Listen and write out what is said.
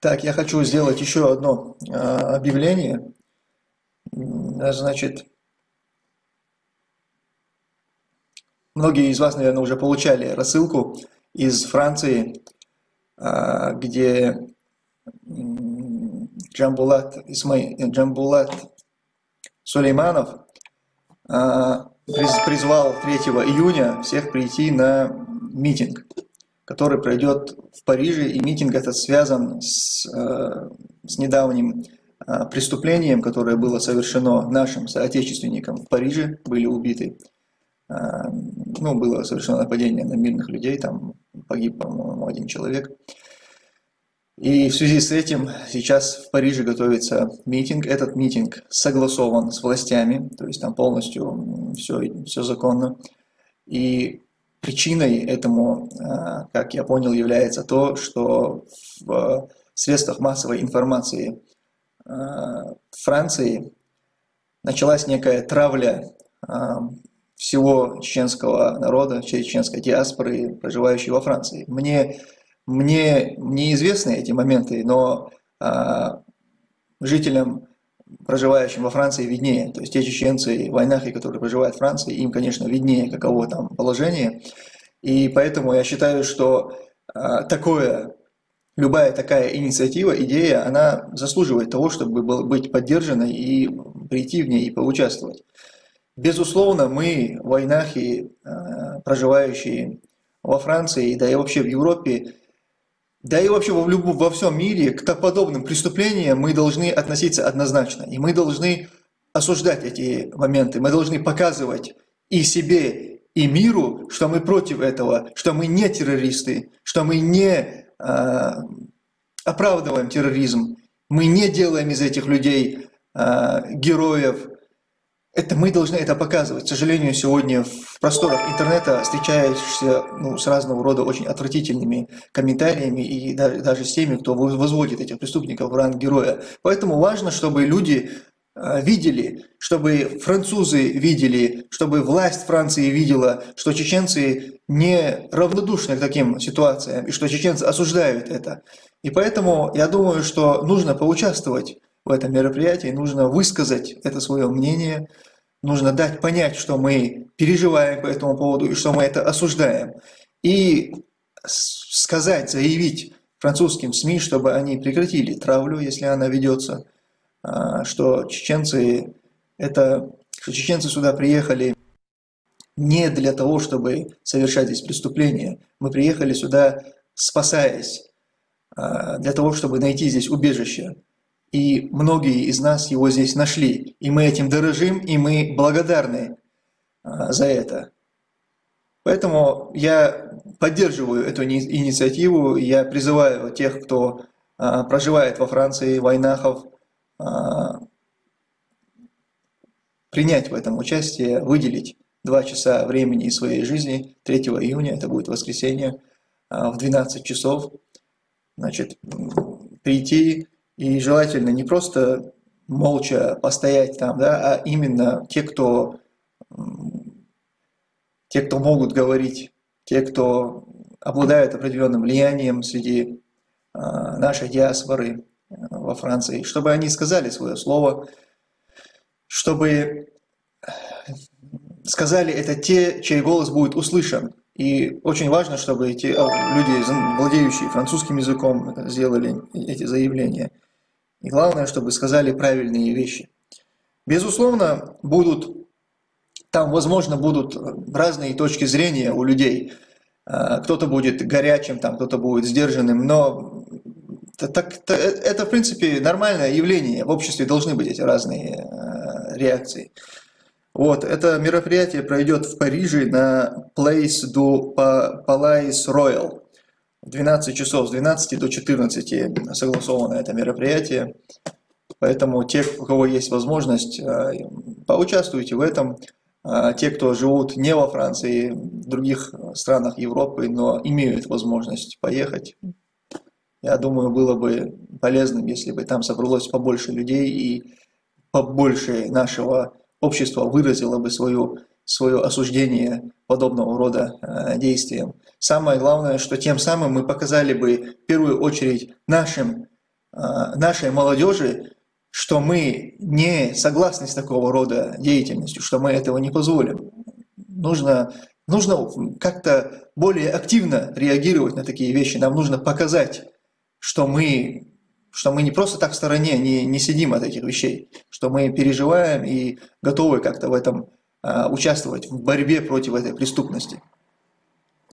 Так, я хочу сделать еще одно объявление. Значит, многие из вас, наверное, уже получали рассылку из Франции, где Джамбулат Сулейманов призвал 3 июня всех прийти на митинг, который пройдет в Париже, и митинг этот связан с недавним преступлением, которое было совершено нашим соотечественникам в Париже, были убиты, было совершено нападение на мирных людей, там погиб, по-моему, 1 человек. И в связи с этим сейчас в Париже готовится митинг. Этот митинг согласован с властями, то есть там полностью все законно. И причиной этому, как я понял, является то, что в средствах массовой информации Франции началась некая травля всего чеченского народа, чеченской диаспоры, проживающей во Франции. Мне неизвестны эти моменты, но жителям, проживающим во Франции, виднее. То есть те чеченцы, войнахи, которые проживают в Франции, им, конечно, виднее, каково там положение. И поэтому я считаю, что любая такая инициатива, идея, она заслуживает того, чтобы быть поддержанной и прийти в ней и поучаствовать. Безусловно, мы, войнахи, проживающие во Франции, да и вообще в Европе, да и вообще во всем мире, к подобным преступлениям мы должны относиться однозначно. И мы должны осуждать эти моменты. Мы должны показывать и себе, и миру, что мы против этого, что мы не террористы, что мы не оправдываем терроризм, мы не делаем из этих людей героев. Мы должны это показывать. К сожалению, сегодня в просторах интернета встречаешься с разного рода очень отвратительными комментариями и даже с теми, кто возводит этих преступников в ранг героя. Поэтому важно, чтобы люди видели, чтобы французы видели, чтобы власть Франции видела, что чеченцы не равнодушны к таким ситуациям и что чеченцы осуждают это. И поэтому я думаю, что нужно поучаствовать в этом мероприятии, нужно высказать это свое мнение, нужно дать понять, что мы переживаем по этому поводу и что мы это осуждаем. И сказать, заявить французским СМИ, чтобы они прекратили травлю, если она ведется, что чеченцы сюда приехали не для того, чтобы совершать здесь преступления. Мы приехали сюда, спасаясь, для того, чтобы найти здесь убежище. И многие из нас его здесь нашли. И мы этим дорожим, и мы благодарны за это. Поэтому я поддерживаю эту инициативу. Я призываю тех, кто проживает во Франции, войнахов, принять в этом участие, выделить 2 часа времени из своей жизни 3 июня, это будет воскресенье, в 12 часов, прийти и желательно не просто молча постоять там, а именно те, кто могут говорить, те, кто обладают определенным влиянием среди нашей диаспоры во Франции, чтобы они сказали свое слово, чтобы сказали это те, чей голос будет услышан. И очень важно, чтобы эти люди, владеющие французским языком, сделали эти заявления. И главное, чтобы сказали правильные вещи. Безусловно, возможно, будут разные точки зрения у людей. Кто-то будет горячим, кто-то будет сдержанным, но это, в принципе, нормальное явление. В обществе должны быть эти разные реакции. Это мероприятие пройдет в Париже на Place du Palais Royal. В 12 часов, с 12 до 14 согласовано это мероприятие. Поэтому те, у кого есть возможность, поучаствуйте в этом. Те, кто живут не во Франции, в других странах Европы, но имеют возможность поехать, я думаю, было бы полезным, если бы там собралось побольше людей и побольше нашего общества выразило бы свое осуждение подобного рода действиям. Самое главное, что тем самым мы показали бы в первую очередь нашим нашей молодежи, что мы не согласны с такого рода деятельностью, что мы этого не позволим. Нужно как-то более активно реагировать на такие вещи. Нам нужно показать, что мы не просто так в стороне, не сидим от этих вещей, что мы переживаем и готовы как-то в этом участвовать, в борьбе против этой преступности.